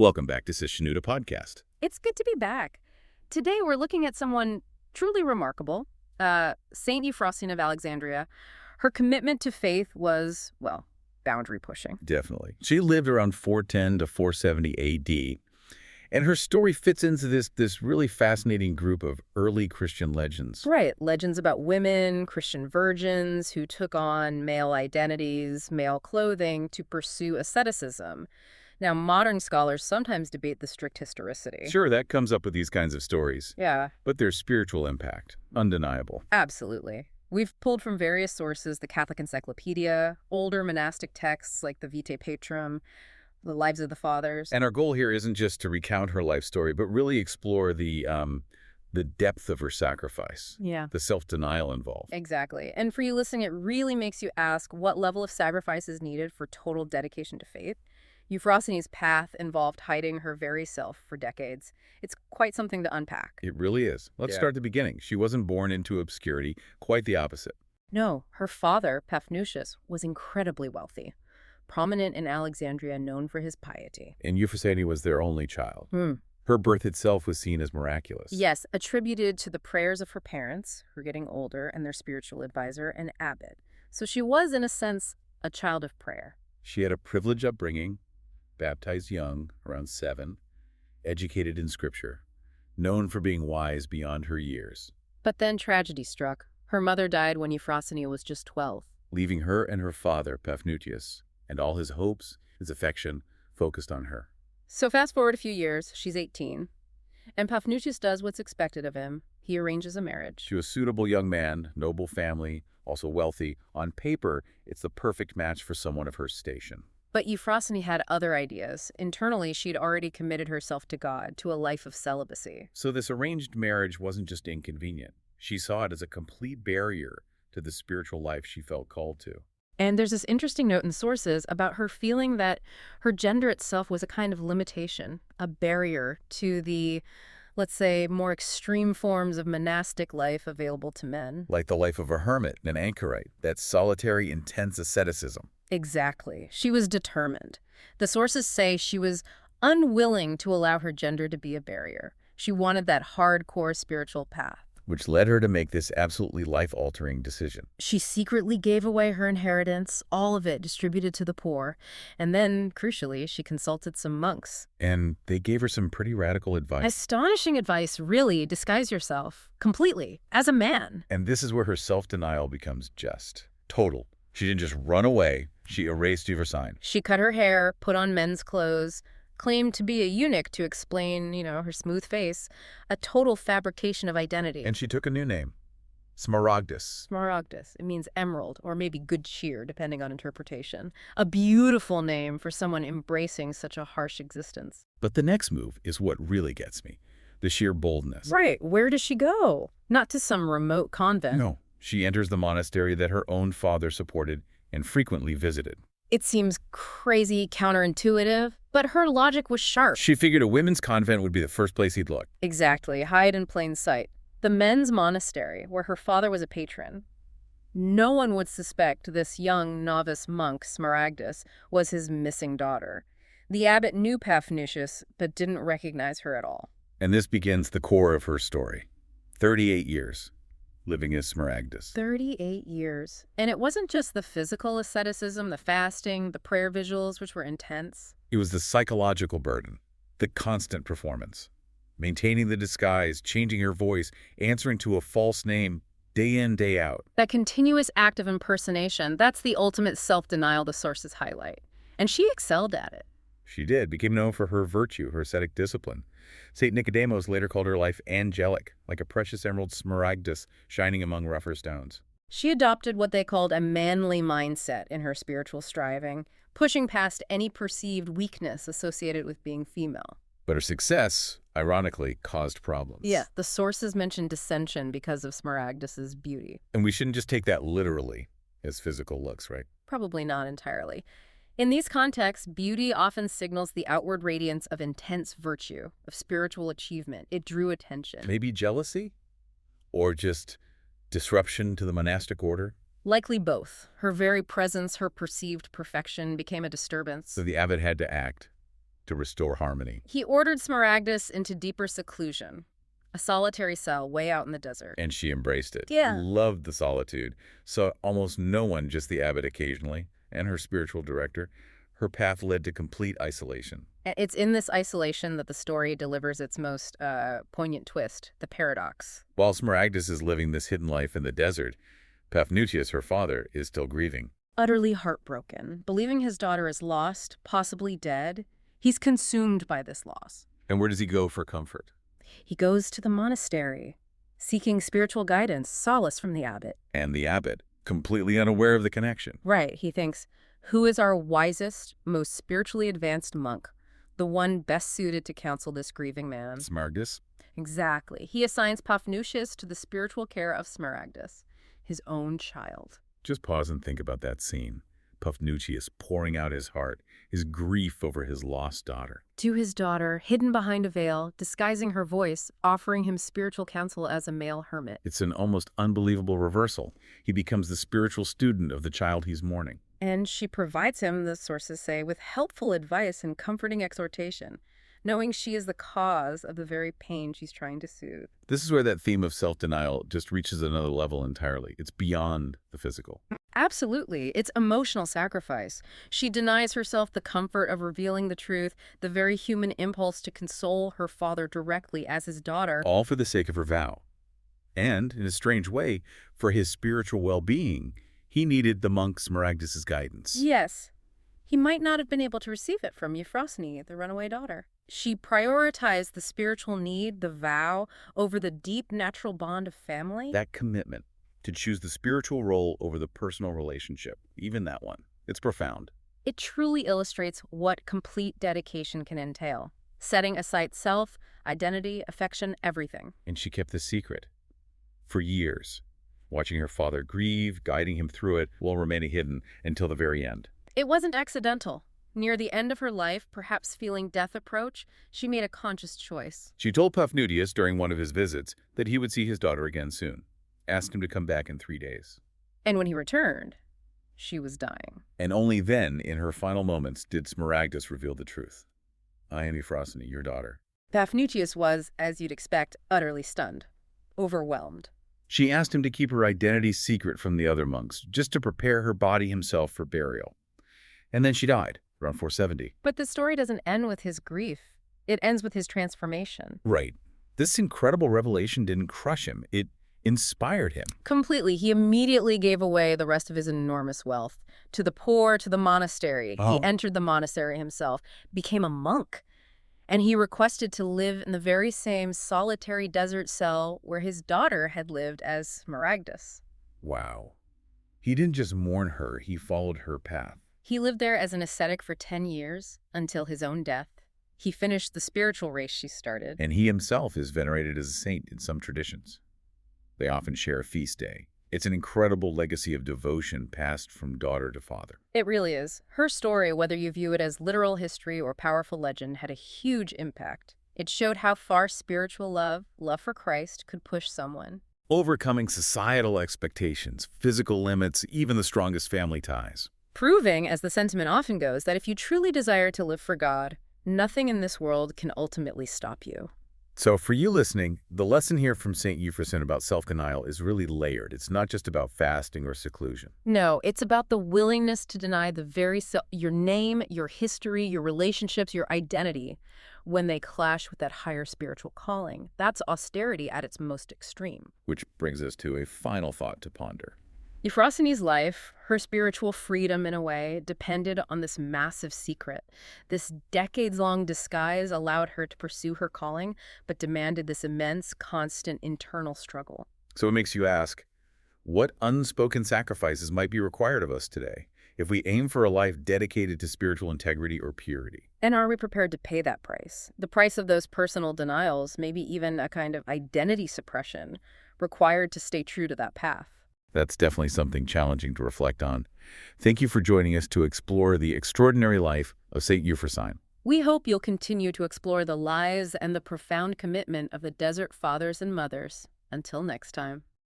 Welcome back to St Shenouda Podcast. It's good to be back. Today we're looking at someone truly remarkable, Saint Euphrosyne of Alexandria. Her commitment to faith was, well, boundary pushing. Definitely. She lived around 410 to 470 AD, and her story fits into this really fascinating group of early Christian legends. Right. Legends about women, Christian virgins who took on male identities, male clothing to pursue asceticism. Now, modern scholars sometimes debate the strict historicity. Sure, that comes up with these kinds of stories. Yeah. But their spiritual impact, undeniable. Absolutely. We've pulled from various sources, the Catholic Encyclopedia, older monastic texts like the Vitae Patrum, the Lives of the Fathers. And our goal here isn't just to recount her life story, but really explore the depth of her sacrifice. Yeah. The self-denial involved. Exactly. And for you listening, it really makes you ask what level of sacrifice is needed for total dedication to faith. Euphrosyne's path involved hiding her very self for decades. It's quite something to unpack. It really is. Let's start at the beginning. She wasn't born into obscurity, quite the opposite. No, her father, Paphnutius, was incredibly wealthy, prominent in Alexandria, known for his piety. And Euphrosyne was their only child. Her birth itself was seen as miraculous. Yes, attributed to the prayers of her parents, who were getting older, and their spiritual advisor, an abbot. So she was, in a sense, a child of prayer. She had a privileged upbringing, baptized young, around 7, educated in scripture, known for being wise beyond her years. But then tragedy struck. Her mother died when Euphrosyne was just 12. Leaving her and her father, Paphnutius, and all his hopes, his affection, focused on her. So fast forward a few years, she's 18, and Paphnutius does what's expected of him. He arranges a marriage. To a suitable young man, noble family, also wealthy. On paper, it's the perfect match for someone of her station. But Euphrosyne had other ideas. Internally, she'd already committed herself to God, to a life of celibacy. So this arranged marriage wasn't just inconvenient. She saw it as a complete barrier to the spiritual life she felt called to. And there's this interesting note in sources about her feeling that her gender itself was a kind of limitation, a barrier to the, let's say, more extreme forms of monastic life available to men. Like the life of a hermit, an anchorite, that solitary, intense asceticism. Exactly. She was determined. The sources say she was unwilling to allow her gender to be a barrier. She wanted that hardcore spiritual path. Which led her to make this absolutely life-altering decision. She secretly gave away her inheritance, all of it distributed to the poor. And then, crucially, she consulted some monks. And they gave her some pretty radical advice. Astonishing advice, really. Disguise yourself. Completely. As a man. And this is where her self-denial becomes just total. She didn't just run away. She erased Euphrosyne. She cut her hair, put on men's clothes, claimed to be a eunuch to explain, her smooth face, a total fabrication of identity. And she took a new name, Smaragdus. Smaragdus. It means emerald, or maybe good cheer, depending on interpretation. A beautiful name for someone embracing such a harsh existence. But the next move is what really gets me, the sheer boldness. Right. Where does she go? Not to some remote convent. No. She enters the monastery that her own father supported and frequently visited. It seems crazy counterintuitive, but her logic was sharp. She figured a women's convent would be the first place he'd look. Exactly. Hide in plain sight. The men's monastery, where her father was a patron. No one would suspect this young novice monk, Smaragdus, was his missing daughter. The abbot knew Paphnutius, but didn't recognize her at all. And this begins the core of her story. 38 years. Living as Smaragdus. 38 years. And it wasn't just the physical asceticism, the fasting, the prayer visuals, which were intense. It was the psychological burden, the constant performance. Maintaining the disguise, changing her voice, answering to a false name, day in, day out. That continuous act of impersonation, that's the ultimate self-denial the sources highlight. And she excelled at it. She did, became known for her virtue, her ascetic discipline. St. Nicodemus later called her life angelic, like a precious emerald Smaragdus shining among rougher stones. She adopted what they called a manly mindset in her spiritual striving, pushing past any perceived weakness associated with being female. But her success, ironically, caused problems. Yeah, the sources mention dissension because of Smaragdus's beauty. And we shouldn't just take that literally as physical looks, right? Probably not entirely. In these contexts, beauty often signals the outward radiance of intense virtue, of spiritual achievement. It drew attention. Maybe jealousy? Or just disruption to the monastic order? Likely both. Her very presence, her perceived perfection became a disturbance. So the abbot had to act to restore harmony. He ordered Smaragdus into deeper seclusion, a solitary cell way out in the desert. And she embraced it. Yeah. Loved the solitude. Saw almost no one, just the abbot occasionally, and her spiritual director. Her path led to complete isolation. It's in this isolation that the story delivers its most poignant twist, the paradox. While Smaragdus is living this hidden life in the desert, Paphnutius, her father, is still grieving. Utterly heartbroken, believing his daughter is lost, possibly dead, he's consumed by this loss. And where does he go for comfort? He goes to the monastery, seeking spiritual guidance, solace from the abbot. And the abbot, completely unaware of the connection. Right, he thinks, who is our wisest, most spiritually advanced monk, the one best suited to counsel this grieving man? Smaragdus? Exactly. He assigns Paphnutius to the spiritual care of Smaragdus, his own child. Just pause and think about that scene. Paphnutius pouring out his heart, his grief over his lost daughter. To his daughter, hidden behind a veil, disguising her voice, offering him spiritual counsel as a male hermit. It's an almost unbelievable reversal. He becomes the spiritual student of the child he's mourning. And she provides him, the sources say, with helpful advice and comforting exhortation, knowing she is the cause of the very pain she's trying to soothe. This is where that theme of self-denial just reaches another level entirely. It's beyond the physical. Absolutely. It's emotional sacrifice. She denies herself the comfort of revealing the truth, the very human impulse to console her father directly as his daughter. All for the sake of her vow. And, in a strange way, for his spiritual well-being, he needed the monk Smaragdus' guidance. Yes. He might not have been able to receive it from Euphrosyne, the runaway daughter. She prioritized the spiritual need, the vow, over the deep natural bond of family. That commitment to choose the spiritual role over the personal relationship, even that one, it's profound. It truly illustrates what complete dedication can entail, setting aside self, identity, affection, everything. And she kept this secret for years, watching her father grieve, guiding him through it while remaining hidden until the very end. It wasn't accidental. Near the end of her life, perhaps feeling death approach, she made a conscious choice. She told Paphnutius during one of his visits that he would see his daughter again soon, asked him to come back in 3 days. And when he returned, she was dying. And only then, in her final moments, did Smaragdus reveal the truth. I am Euphrosyne, your daughter. Paphnutius was, as you'd expect, utterly stunned, overwhelmed. She asked him to keep her identity secret from the other monks, just to prepare her body himself for burial. And then she died, around 470. But the story doesn't end with his grief. It ends with his transformation. Right. This incredible revelation didn't crush him. It inspired him. Completely. He immediately gave away the rest of his enormous wealth. To the poor, to the monastery. Oh. He entered the monastery himself, became a monk. And he requested to live in the very same solitary desert cell where his daughter had lived as Smaragdus. Wow. He didn't just mourn her, he followed her path. He lived there as an ascetic for 10 years, until his own death. He finished the spiritual race she started. And he himself is venerated as a saint in some traditions. They often share a feast day. It's an incredible legacy of devotion passed from daughter to father. It really is. Her story, whether you view it as literal history or powerful legend, had a huge impact. It showed how far spiritual love for Christ, could push someone. Overcoming societal expectations, physical limits, even the strongest family ties. Proving, as the sentiment often goes, that if you truly desire to live for God, nothing in this world can ultimately stop you. So for you listening, the lesson here from St. Euphrosyne about self-denial is really layered. It's not just about fasting or seclusion. No, it's about the willingness to deny the very your name, your history, your relationships, your identity, when they clash with that higher spiritual calling. That's austerity at its most extreme. Which brings us to a final thought to ponder. Euphrosyne's life, her spiritual freedom in a way, depended on this massive secret. This decades-long disguise allowed her to pursue her calling, but demanded this immense, constant internal struggle. So it makes you ask, what unspoken sacrifices might be required of us today if we aim for a life dedicated to spiritual integrity or purity? And are we prepared to pay that price? The price of those personal denials, maybe even a kind of identity suppression, required to stay true to that path. That's definitely something challenging to reflect on. Thank you for joining us to explore the extraordinary life of St. Euphrosyne. We hope you'll continue to explore the lives and the profound commitment of the Desert Fathers and Mothers. Until next time.